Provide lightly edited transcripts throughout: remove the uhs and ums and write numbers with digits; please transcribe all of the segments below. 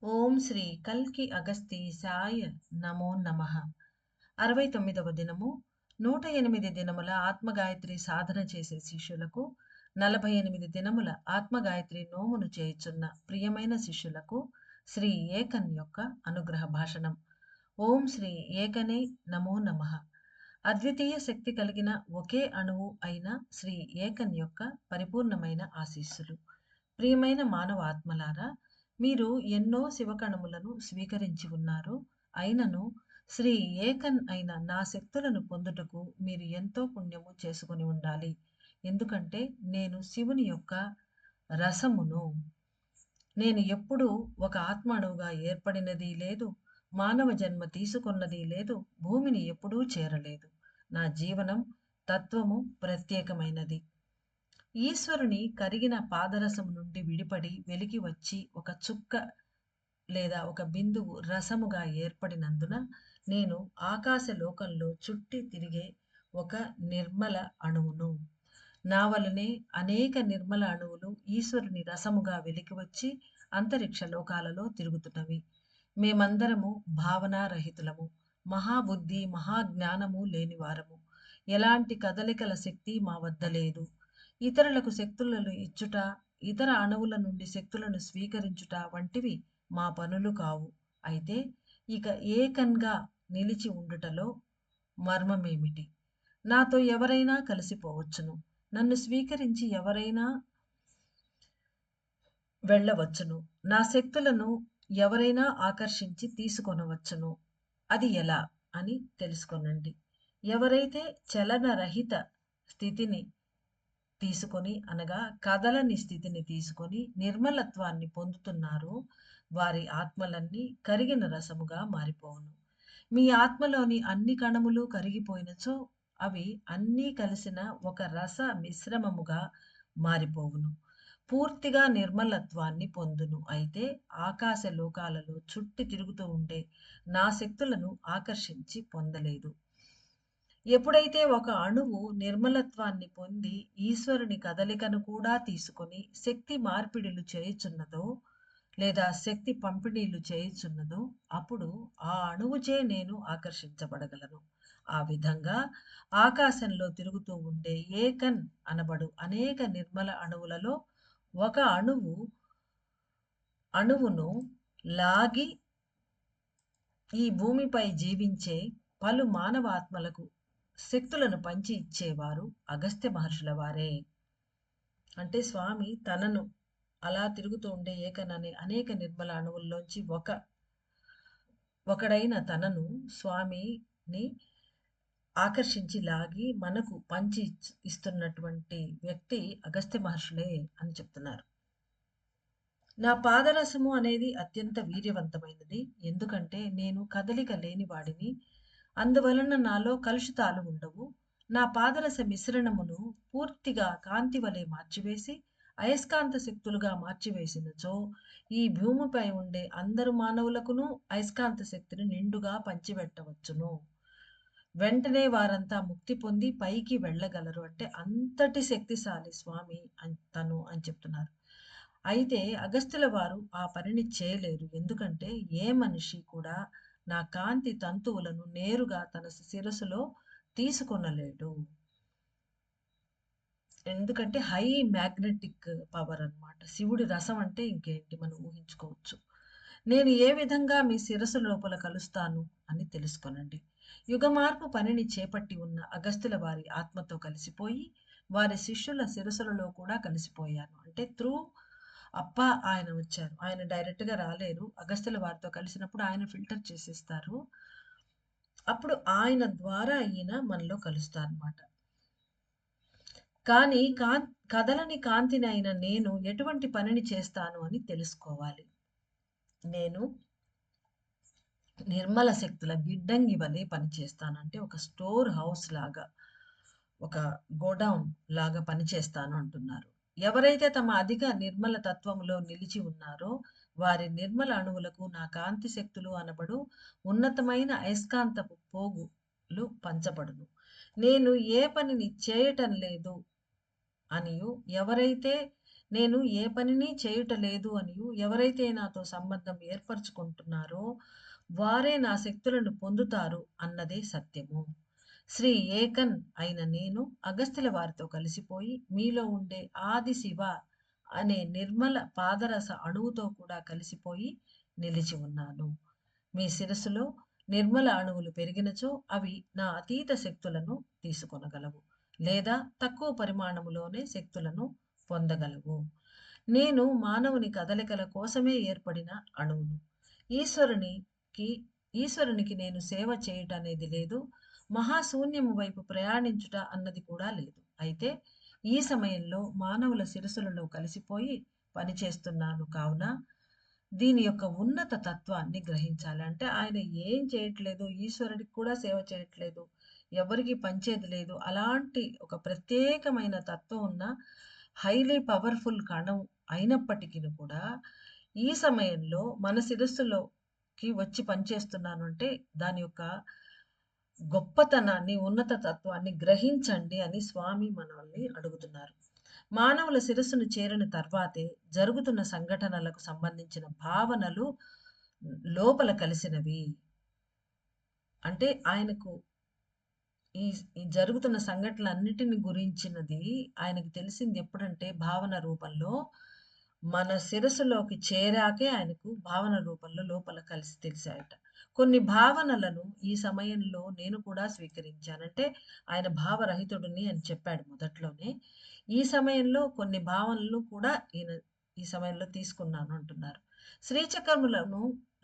ఓం శ్రీ కల్కి అగస్తీసాయ నమో నమః. 69వ దినము. 108 దినముల ఆత్మగాయత్రి సాధన చేసే శిష్యులకు, 48 దినముల ఆత్మగాయత్రి నోమును చేయుచున్న ప్రియమైన శిష్యులకు శ్రీ ఏకన్ యొక్క అనుగ్రహ భాషణం. ఓం శ్రీ ఏకనే నమో నమః. అద్వితీయ శక్తి కలిగిన ఒకే అణువు అయిన శ్రీ ఏకన్ యొక్క పరిపూర్ణమైన ఆశీస్సులు. ప్రియమైన మానవ ఆత్మలారా, మీరు ఎన్నో శివకణములను స్వీకరించి ఉన్నారు. అయినను శ్రీ ఏకన్ అయిన నా శక్తులను పొందుటకు మీరు ఎంతో పుణ్యము చేసుకొని ఉండాలి. ఎందుకంటే నేను శివుని యొక్క రసమును. నేను ఎప్పుడూ ఒక ఆత్మ అణువుగా ఏర్పడినది లేదు, మానవ జన్మ తీసుకున్నది లేదు, భూమిని ఎప్పుడూ చేరలేదు. నా జీవనం తత్వము ప్రత్యేకమైనది. ఈశ్వరుని కరిగిన పాదరసము నుండి విడిపడి వెలికి వచ్చి ఒక చుక్క లేదా ఒక బిందువు రసముగా ఏర్పడినందున నేను ఆకాశ లోకంలో చుట్టి తిరిగే ఒక నిర్మల అణువును. నా వలనే అనేక నిర్మల అణువులు ఈశ్వరుని రసముగా వెలికి వచ్చి అంతరిక్ష లోకాలలో తిరుగుతున్నవి. మేమందరము భావనారహితులము, మహాబుద్ధి మహాజ్ఞానము లేనివారము. ఎలాంటి కదలికల శక్తి మా వద్ద లేదు. ఇతరులకు శక్తులను ఇచ్చుట, ఇతర అణువుల నుండి శక్తులను స్వీకరించుట వంటివి మా పనులు కావు. అయితే ఇక ఏకన్‌గా నిలిచి ఉండుటలో మర్మమేమిటి? నాతో ఎవరైనా కలిసిపోవచ్చును. నన్ను స్వీకరించి ఎవరైనా వెళ్ళవచ్చును. నా శక్తులను ఎవరైనా ఆకర్షించి తీసుకొనవచ్చును. అది ఎలా అని తెలుసుకొనండి. ఎవరైతే చలనరహిత స్థితిని తీసుకొని, అనగా కదలని స్థితిని తీసుకొని నిర్మలత్వాన్ని పొందుతున్నారో వారి ఆత్మలన్నీ కరిగిన రసముగా మారిపోవును. మీ ఆత్మలోని అన్ని కణములు కరిగిపోయినచో అవి అన్నీ కలిసిన ఒక రస మిశ్రమముగా మారిపోవును. పూర్తిగా నిర్మలత్వాన్ని పొందును. అయితే ఆకాశ లోకాలలో చుట్టి తిరుగుతూ ఉండే నా శక్తులను ఆకర్షించి పొందలేదు. ఎప్పుడైతే ఒక అణువు నిర్మలత్వాన్ని పొంది ఈశ్వరుని కదలికను కూడా తీసుకొని శక్తి మార్పిడులు చేయుచున్నదో లేదా శక్తి పంపిణీలు చేయుచున్నదో అప్పుడు ఆ అణువుచే నేను ఆకర్షించబడగలను. ఆ విధంగా ఆకాశంలో తిరుగుతూ ఉండే ఏకన్ అనబడు అనేక నిర్మల అణువులలో ఒక అణువును లాగి ఈ భూమిపై జీవించే పలు మానవాత్మలకు శక్తులను పంచి ఇచ్చేవారు అగస్త్య మహర్షుల వారే. అంటే స్వామి తనను అలా తిరుగుతూ ఉండే ఏకననే అనేక నిర్మల అణువుల్లోంచి ఒకడైన తనను స్వామిని ఆకర్షించి లాగి మనకు పంచి ఇస్తున్నటువంటి వ్యక్తి అగస్త్య మహర్షులే అని చెప్తున్నారు. నా పాదరసము అనేది అత్యంత వీర్యవంతమైనది. ఎందుకంటే నేను కదలిక లేని వాడిని. అందువలన నాలో కలుషితాలు ఉండవు. నా పాదరస మిశ్రణమును పూర్తిగా కాంతి వలె మార్చివేసి అయస్కాంత శక్తులుగా మార్చివేసినచో ఈ భూమిపై ఉండే అందరు మానవులకును అయస్కాంత శక్తిని నిండుగా పంచిపెట్టవచ్చును. వెంటనే వారంతా ముక్తి పొంది పైకి వెళ్ళగలరు. అంటే అంతటి శక్తిశాలి స్వామి తను అని చెప్తున్నారు. అయితే అగస్త్యుల వారు ఆ పనిని చేయలేరు. ఎందుకంటే ఏ మనిషి కూడా నా కాంతి తంతువులను నేరుగా తన శిరస్సులో తీసుకొనలేడు. ఎందుకంటే హై మ్యాగ్నెటిక్ పవర్ అన్నమాట. శివుడి రసం అంటే ఇంకేంటి మనం ఊహించుకోవచ్చు. నేను ఏ విధంగా మీ శిరస్సు లోపల కలుస్తాను అని తెలుసుకొనండి. యుగమార్పు పనిని చేపట్టి ఉన్న అగస్త్యుల వారి ఆత్మతో కలిసిపోయి వారి శిష్యుల శిరస్సులలో కూడా కలిసిపోయాను. అంటే ఆయన వచ్చారు. ఆయన డైరెక్ట్‌గా రాలేరు. అగస్త్యుల వారితో కలిసినప్పుడు ఆయన ఫిల్టర్ చేసేస్తారు. అప్పుడు ఆయన ద్వారా ఈయన మనలో కలుస్తారన్నమాట. కానీ కదలని కాంతినైన నేను ఎటువంటి పనిని చేస్తాను అని తెలుసుకోవాలి. నేను నిర్మల శక్తుల గిడ్డంగి వలె పనిచేస్తాను. అంటే ఒక స్టోర్ హౌస్ లాగా, ఒక గోడౌన్ లాగా పనిచేస్తాను అంటున్నారు. ఎవరైతే తమ అధిక నిర్మల తత్వములో నిలిచి ఉన్నారో వారి నిర్మల అణువులకు నా కాంతి శక్తులు అనబడు ఉన్నతమైన అయస్కాంతపు పోగులు పంచబడును. నేను ఏ పనిని చేయటం లేదు అనియు ఎవరైతే నేను ఏ పనిని చేయుట లేదు అనియు ఎవరైతే నాతో సంబంధం ఏర్పరచుకుంటున్నారో వారే నా శక్తులను పొందుతారు అన్నదే సత్యము. శ్రీ ఏకన్ అయిన నేను అగస్త్యుల వారితో కలిసిపోయి మీలో ఉండే ఆది శివ అనే నిర్మల పాదరస అణువుతో కూడా కలిసిపోయి నిలిచి ఉన్నాను. మీ శిరస్సులో నిర్మల అణువులు పెరిగినచో అవి నా అతీత శక్తులను తీసుకొనగలవు లేదా తక్కువ పరిమాణములోనే శక్తులను పొందగలవు. నేను మానవుని కదలికల కోసమే ఏర్పడిన అణువును. ఈశ్వరునికి ఈశ్వరునికి నేను సేవ చేయుట అనేది లేదు. మహాశూన్యము వైపు ప్రయాణించుట అన్నది కూడా లేదు. అయితే ఈ సమయంలో మానవుల శిరస్సులలో కలిసిపోయి పనిచేస్తున్నాను కావున దీని యొక్క ఉన్నత తత్వాన్ని గ్రహించాలి. అంటే ఆయన ఏం చేయట్లేదు, ఈశ్వరుడికి కూడా సేవ చేయట్లేదు, ఎవరికీ పంచేది లేదు. అలాంటి ఒక ప్రత్యేకమైన తత్వం ఉన్న హైలీ పవర్‌ఫుల్ కణం అయినప్పటికిని కూడా, ఈ సమయంలో మన శిరస్సులోకి వచ్చి పనిచేస్తున్నాను అంటే, దాని యొక్క గొప్పతనాన్ని, ఉన్నత తత్వాన్ని గ్రహించండి అని స్వామి మనల్ని అడుగుతున్నారు. మానవుల శిరస్సును చేరిన తర్వాతే జరుగుతున్న సంఘటనలకు సంబంధించిన భావనలు లోపల కలిసినవి. అంటే ఆయనకు ఈ ఈ జరుగుతున్న సంఘటనలన్నిటిని గురించినది ఆయనకు తెలిసింది ఎప్పుడంటే భావన రూపంలో మన శిరస్సులోకి చేరాకే ఆయనకు భావన రూపంలో లోపల కలిసి తెలిసాయట. కొన్ని భావనలను ఈ సమయంలో నేను కూడా స్వీకరించాను. అంటే ఆయన భావరహితుడిని అని చెప్పాడు మొదట్లోనే. ఈ సమయంలో కొన్ని భావనలు కూడా ఈ సమయంలో తీసుకున్నాను అంటున్నారు. శ్రీచక్రములను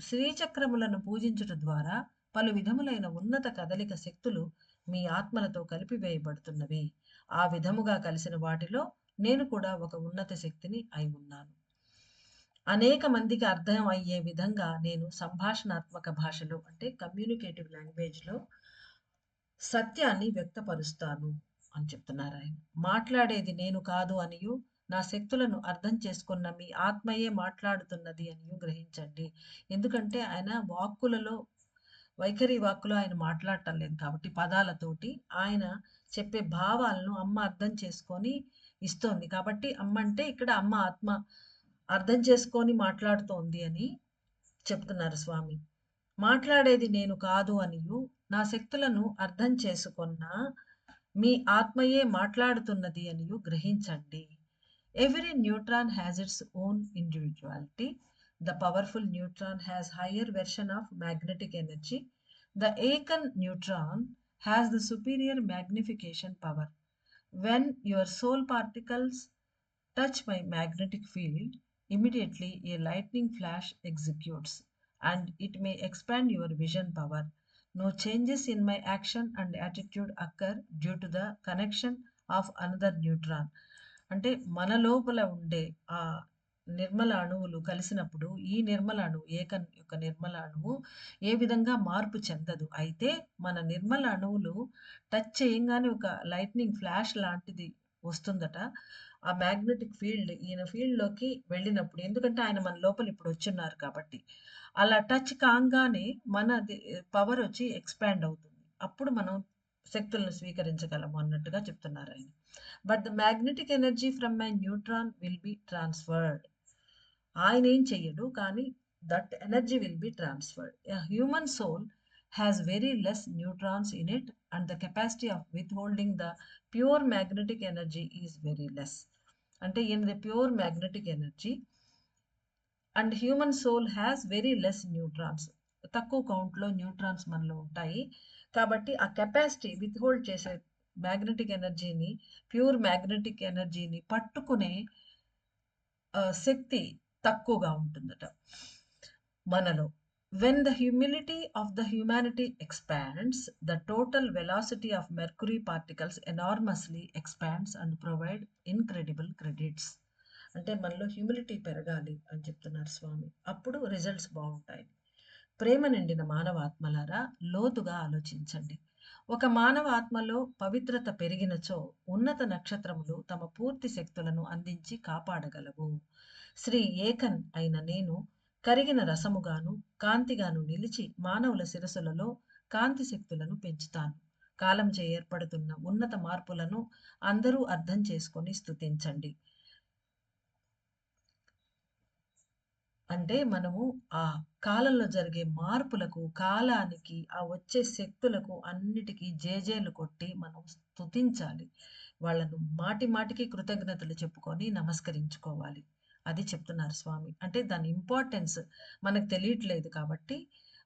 శ్రీచక్రములను పూజించుట ద్వారా పలు విధములైన ఉన్నత కదలిక శక్తులు మీ ఆత్మలతో కలిపివేయబడుతున్నవి. ఆ విధముగా కలిసిన వాటిలో నేను కూడా ఒక ఉన్నత శక్తిని అయి ఉన్నాను. అనేక మందికి అర్థం అయ్యే విధంగా నేను సంభాషణాత్మక భాషలో అంటే కమ్యూనికేటివ్ లాంగ్వేజ్‌లో సత్యాన్ని వ్యక్తపరుస్తాను అని చెప్తున్నారు ఆయన. మాట్లాడేది నేను కాదు అనియు, నా శక్తులను అర్థం చేసుకున్న మీ ఆత్మయే మాట్లాడుతున్నది అనియు గ్రహించండి. ఎందుకంటే ఆయన వాక్కులలో వైఖరి వాక్కులో ఆయన మాట్లాడటం లేదు కాబట్టి పదాలతోటి ఆయన చెప్పే భావాలను అమ్మ అర్థం చేసుకొని ఇస్తోంది. కాబట్టి అమ్మ అంటే ఇక్కడ అమ్మ ఆత్మ అర్థం చేసుకొని మాట్లాడుతోంది అని చెప్తున్నారు స్వామి. మాట్లాడేది నేను కాదు అనియు, నా శక్తులను అర్థం చేసుకొన్న మీ ఆత్మయే మాట్లాడుతున్నది అనియు గ్రహించండి. Every neutron has its own individuality. The powerful neutron has higher version of magnetic energy. The Aiken neutron has the superior magnification power. When your soul particles touch my magnetic field, immediately a lightning flash executes, and it may expand your vision power. No changes in my action and attitude occur due to the connection of another neutron. అంటే మన లోపల ఉండే ఆ నిర్మల అణువులు కలిసినప్పుడు ఈ నిర్మల అణువు యొక్క నిర్మల అణువు ఏ విధంగా మార్పు చెందదు. అయితే మన నిర్మల అణువులు టచ్ చేయంగానే ఒక లైట్నింగ్ ఫ్లాష్ లాంటిది వస్తుందట. ఆ మ్యాగ్నెటిక్ ఫీల్డ్ ఈయన ఫీల్డ్‌లోకి వెళ్ళినప్పుడు ఎందుకంటే ఆయన మన లోపల ఇప్పుడు వచ్చున్నారు కాబట్టి. అలా టచ్ కాంగానే మనది పవర్ వచ్చి ఎక్స్‌పాండ్ అవుతుంది. అప్పుడు మనం శక్తులను స్వీకరించగలము అన్నట్టుగా చెప్తున్నారాయన. But the magnetic energy from my neutron will be transferred. ఆయనేం చెయ్యడు. కానీ that energy will be transferred. A human soul has very less neutrons in it and the capacity of withholding the pure magnetic energy is very less. అంటే ఈయనది pure magnetic energy and human soul has very less neutrons. తక్కువ కౌంట్‌లో neutrons మనలో ఉంటాయి. కాబట్టి ఆ capacity withhold చేసే magnetic ఎనర్జీని, ప్యూర్ మ్యాగ్నెటిక్ ఎనర్జీని పట్టుకునే శక్తి తక్కువగా ఉంటుందట మనలో. When the humility of the humanity expands, the total velocity of mercury particles enormously expands and provide incredible credits. అంటే మనలో హ్యూమిలిటీ పెరగాలి అని చెప్తున్నారు స్వామి. అప్పుడు రిజల్ట్స్ బావుంటాయి. ప్రేమ నిండిన మానవాత్మలారా లోతుగా ఆలోచించండి. ఒక మానవ ఆత్మలో పవిత్రత పెరిగినచో ఉన్నత నక్షత్రములు తమ పూర్తి శక్తులను అందించి కాపాడగలవు. శ్రీ ఏకన్ అయిన నేను కరిగిన రసముగాను కాంతిగాను నిలిచి మానవుల శిరస్సులలో కాంతి శక్తులను పెంచుతాను. కాలంచే ఏర్పడుతున్న ఉన్నత మార్పులను అందరూ అర్థం చేసుకొని స్తుతించండి. అంటే మనము ఆ కాలంలో జరిగే మార్పులకు, కాలానికి, ఆ వచ్చే శక్తులకు అన్నిటికి జేజేలు కొట్టి మనం స్తుతించాలి. వాళ్ళను మాటి మాటికి కృతజ్ఞతలు చెప్పుకొని నమస్కరించుకోవాలి. అది చెప్తున్నారు స్వామి. అంటే దాని ఇంపార్టెన్స్ మనకు తెలియట్లేదు కాబట్టి,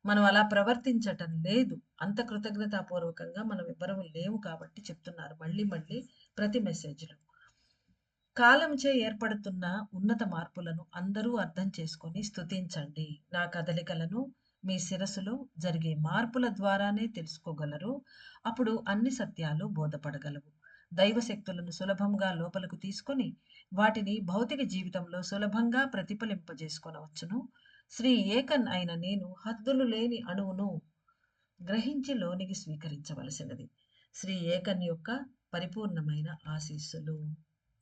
మనం అలా ప్రవర్తించటం లేదు. అంత కృతజ్ఞతాపూర్వకంగా మనం ఎవ్వరము లేము కాబట్టి చెప్తున్నారు మళ్ళీ మళ్ళీ ప్రతి మెసేజ్‌లో. కాలంచే ఏర్పడుతున్న ఉన్నత మార్పులను అందరూ అర్థం చేసుకొని స్తుతించండి. నా కదలికలను మీ శిరస్సులో జరిగే మార్పుల ద్వారానే తెలుసుకోగలరు. అప్పుడు అన్ని సత్యాలు బోధపడగలవు. దైవ శక్తులను సులభంగా లోపలకు తీసుకొని వాటిని భౌతిక జీవితంలో సులభంగా ప్రతిఫలింపజేసుకొనవచ్చును. శ్రీ ఏకన్ అయిన నేను హద్దులు లేని అణువును గ్రహించి లోనికి స్వీకరించవలసినది. శ్రీ ఏకన్ యొక్క పరిపూర్ణమైన ఆశీస్సులు.